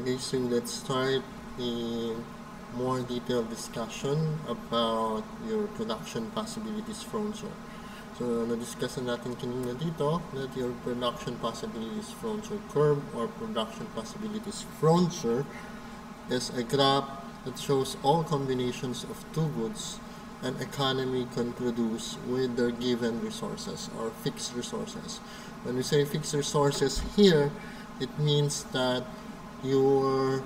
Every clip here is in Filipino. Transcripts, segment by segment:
Okay, so let's start a more detailed discussion about your production possibilities frontier. So, na-discuss na natin kanina dito that your production possibilities frontier curve or production possibilities frontier is a graph that shows all combinations of two goods an economy can produce with their given resources or fixed resources. When we say fixed resources here, it means that you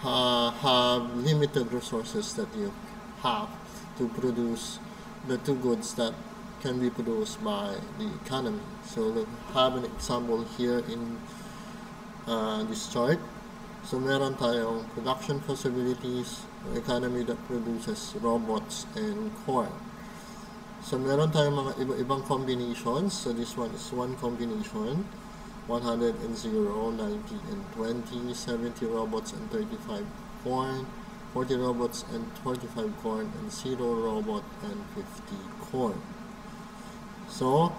have limited resources that you have to produce the two goods that can be produced by the economy. So we have an example here in this chart. So meron tayong production possibilities, economy that produces robots and corn. So meron tayong mga iba-ibang combinations. So this one is one combination. 100 and 0, 90 and 20, 70 robots and 35 corn, 40 robots and 45 corn, and 0 robot and 50 corn. So,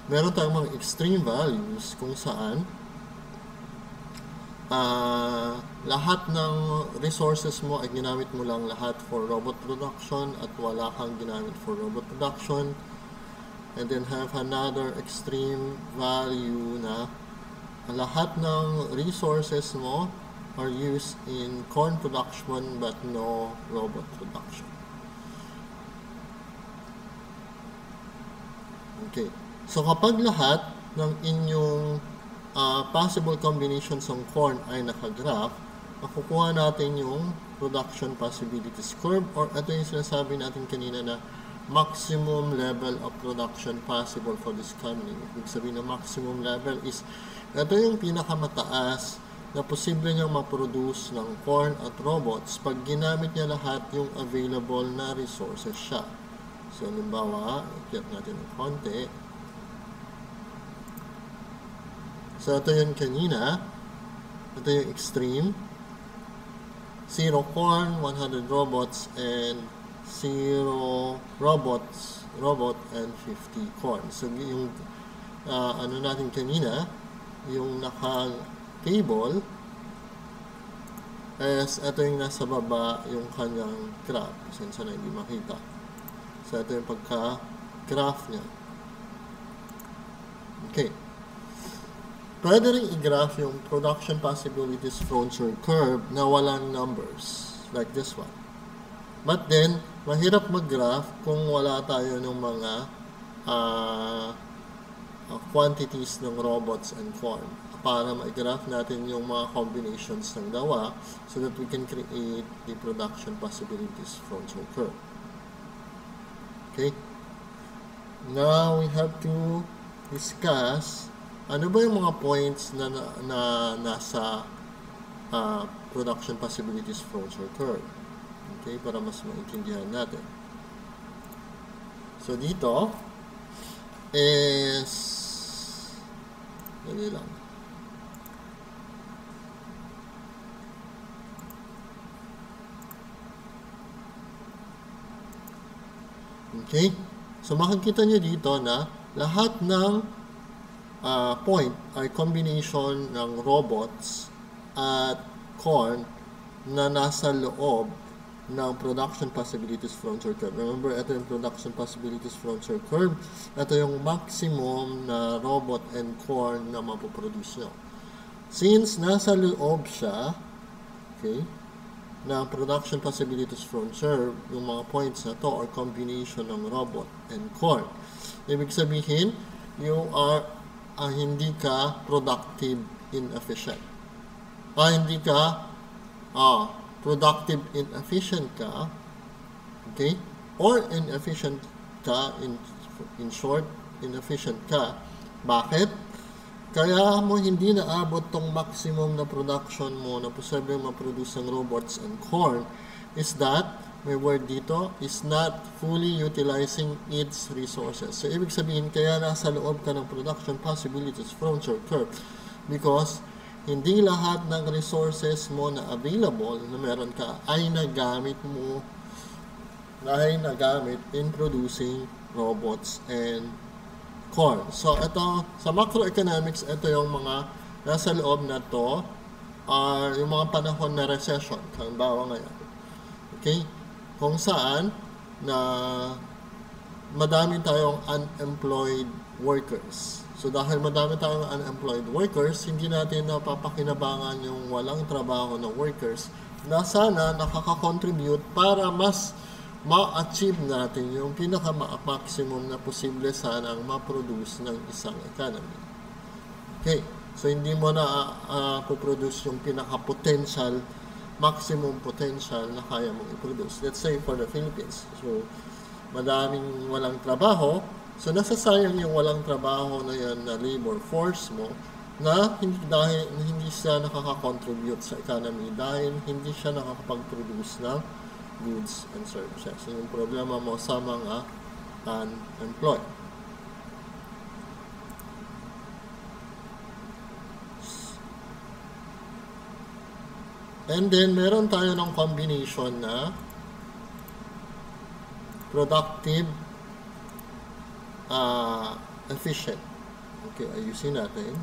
meron tayong mga extreme values kung saan lahat ng resources mo ay ginamit mo lang lahat for robot production at wala kang ginamit for robot production. And then have another extreme value na lahat ng resources mo are used in corn production but no robot production. Okay. So kapag lahat ng inyong possible combinations ng corn ay nakagraph, makukuha natin yung production possibilities curve or ito yung sinasabi natin kanina na maximum level of production possible for this company. Ibig sabihin na maximum level is ito yung pinakamataas na posible niyang ma-produce ng corn at robots pag ginamit niya lahat yung available na resources siya. So, halimbawa, ikiyat natin ng konti. So, ito yung kanina. Ito yung extreme. 0 corn, 100 robots, and 0 robot and 50 corn. So, yung ano natin kanina, yung naka-table is ito yung nasa baba yung kanyang graph. Since na hindi makita. So, ito yung pagka-graph niya. Okay. Pwede rin i-graph yung production possibilities frontier curve na walang numbers. Like this one. But then, mahirap mag-graph kung wala tayo ng mga quantities ng robots and corn para ma-graph natin yung mga combinations ng dawa so that we can create the production possibilities frontier curve. Okay? Now, we have to discuss ano ba yung mga points na nasa production possibilities frontier curve. Okay? Para mas maintindihan natin. So, dito is dali lang. Okay? So, makikita nyo dito na lahat ng point ay combination ng robots at corn na nasa loob ng production possibilities frontier curve. Remember, ito yung production possibilities frontier curve. Ito yung maximum na robot and corn na mapoproduce nyo. Since nasa loob siya, okay, na production possibilities frontier, yung mga points na to or combination ng robot and corn. Ibig sabihin, you are hindi ka productive inefficient. Hindi ka productive inefficient ka, okay? Or inefficient ka, in short, inefficient ka. Bakit? Kaya mo hindi naabot tong maximum na production mo na posibleng ma-produce ng robots and corn is that, may word dito, is not fully utilizing its resources. So, ibig sabihin, kaya nasa loob ka ng production possibilities frontier curve because hindi lahat ng resources mo na available na meron ka ay nagamit mo in producing robots and corn. So, ito, sa macroeconomics, ito yung mga nasa loob na to are yung mga panahon na recession, halimbawa ngayon. Okay? Kung saan na madami tayong unemployed workers. So dahil madami tayong unemployed workers, hindi natin napapakinabangan yung walang trabaho ng workers na sana nakaka-contribute para mas ma-achieve natin yung pinaka-maximum na posible sanang ma-produce ng isang economy. Okay, so hindi mo na po-produce yung pinaka-potential, maximum potential na kaya mong i-produce. Let's say for the Philippines. So, madaming walang trabaho, so nasasayang yung walang trabaho na yan na labor force mo na dahil hindi siya nakaka-contribute sa economy dahil hindi siya nakakapag-produce ng goods and services. Yung problema mo sa mga unemployed. And then, meron tayo ng combination na productive, efficient. Okay, ayusin natin.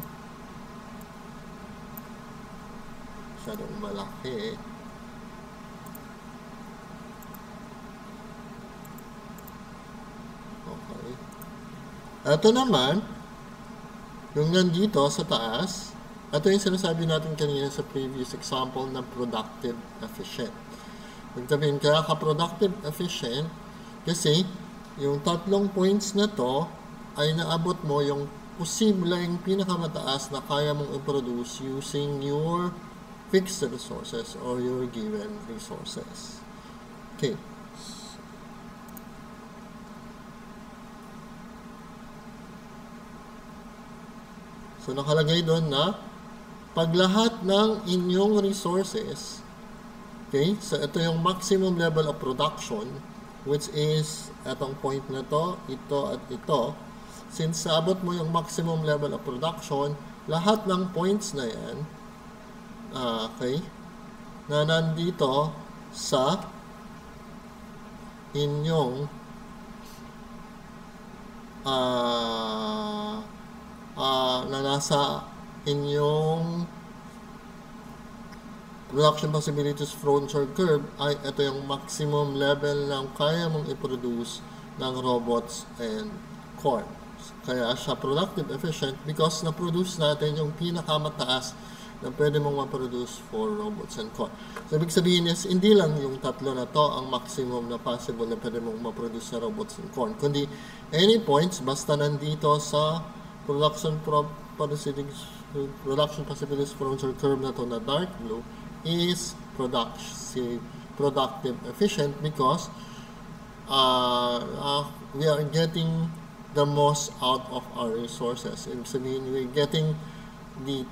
Masyadong malaki. Okay. Ito naman, yung nandito sa taas, ito yung sinasabi natin kanina sa previous example na productive efficient. Magsabihin, kaya ka-productive efficient kasi yung tatlong points na to ay naabot mo yung posibleng pinakamataas na kaya mong i-produce using your fixed resources or your given resources. Okay. So, nakalagay doon na pag lahat ng inyong resources, okay, so ito yung maximum level of production, which is itong point na to, ito at ito. Since saabot mo yung maximum level of production, lahat ng points na yan, okay, na nandito sa inyong na nasa inyong production possibilities frontier curve ay ito yung maximum level ng kaya mong i-produce ng robots and corn. Kaya siya productive efficient because na-produce natin yung pinakamataas na pwede mong ma-produce for robots and corn. So, ibig sabihin is, hindi lang yung tatlo na to ang maximum na possible na pwede mong ma-produce sa robots and corn, kundi any points basta nandito sa production possibilities frontier curve na to na dark blue is productive efficient because we are getting the most out of our resources. Ibig sabihin, we're getting the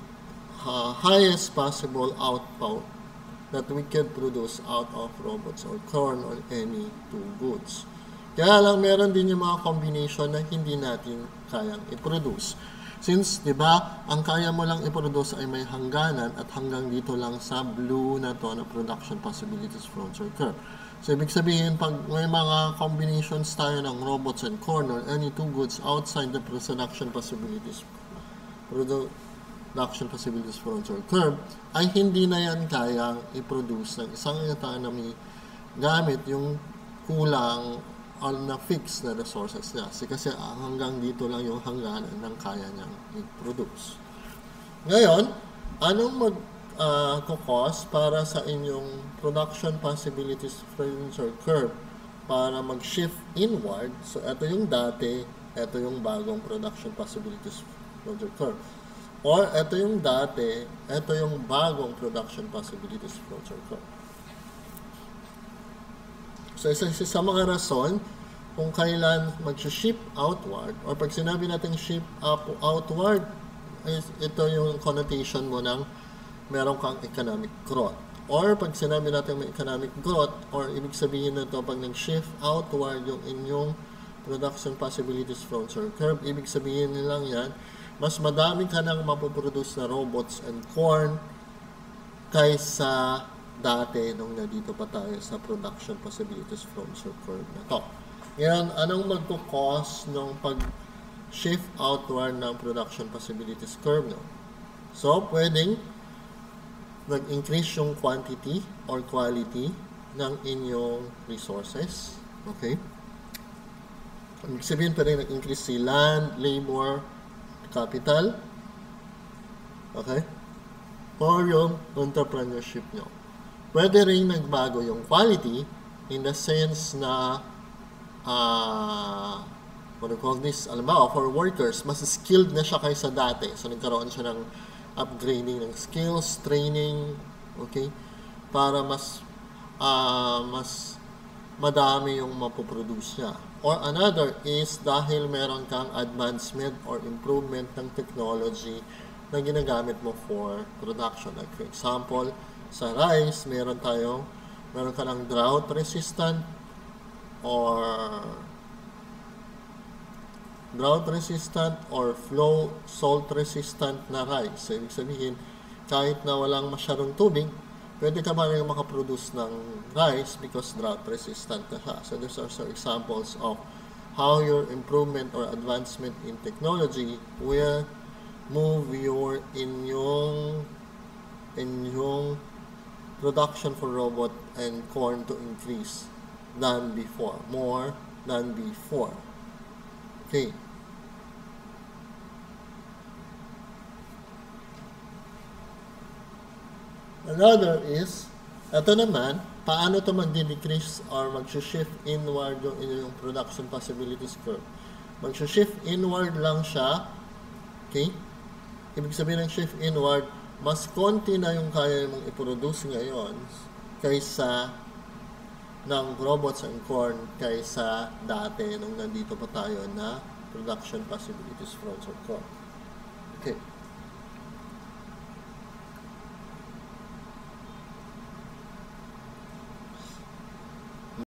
highest possible output that we can produce out of robots or corn or any two goods. Kaya lang meron din yung mga combination na hindi natin kayang i-produce. Since, di ba, ang kaya mo lang i-produce ay may hangganan at hanggang dito lang sa blue na to na production possibilities frontier curve. So, ibig sabihin, pag may mga combinations tayo ng robots and corn or any two goods outside the production possibilities frontier curve, ay hindi na yan kayang i-produce ng isang economy gamit yung kulang or na fixed na resources niya. Kasi hanggang dito lang yung hangganan ng kaya niyang i-produce. Ngayon, anong mag-cost para sa inyong production possibilities frontier curve para mag-shift inward? So, ito yung dati, ito yung bagong production possibilities frontier curve. Or, ito yung dati, ito yung bagong production possibilities frontier curve. So, isa sa mga rason kung kailan mag-shift outward or pag sinabi natin shift outward, ito yung connotation mo ng meron kang economic growth. Or pag sinabi natin may economic growth or ibig sabihin na ito pag nag-shift outward yung inyong production possibilities frontier curve, ibig sabihin nilang yan, mas madami ka nang mapoproduce na robots and corn kaysa dati nung nandito pa tayo sa production possibilities frontier curve na to. Ngayon, anong magkukos ng pag-shift outward ng production possibilities curve no? So, pwedeng nag-increase yung quantity or quality ng inyong resources. Okay? Ibig sabihin pa rin nag-increase si land, labor, capital. Okay? For yung entrepreneurship nyo. Pwede rin nagbago yung quality in the sense na what do you call this? Alam ba, for workers, mas skilled na siya kaysa dati. So, nagkaroon siya ng upgrading ng skills, training, okay? Para mas madami yung mapoproduce niya. Or another is dahil meron kang advancement or improvement ng technology na ginagamit mo for production. Like for example, sa rice, meron ka ng drought resistant or flow salt resistant na rice. So, ibig sabihin, kahit na walang masyadong tubig, pwede ka rin makaproduce ng rice because drought resistant na siya. So, these are some examples of how your improvement or advancement in technology will move your inyong production for robot and corn to increase than before, more than before. Okay. Another is, ito naman, paano ito mag-decrease or mag-shift inward yung production possibilities curve. Mag-shift inward lang siya, okay? Ibig sabihin ng shift inward, mas konti na yung kaya mong i-produce ngayon kaysa ng robots and corn kaysa dati nung nandito pa tayo na production possibilities from corn. Okay.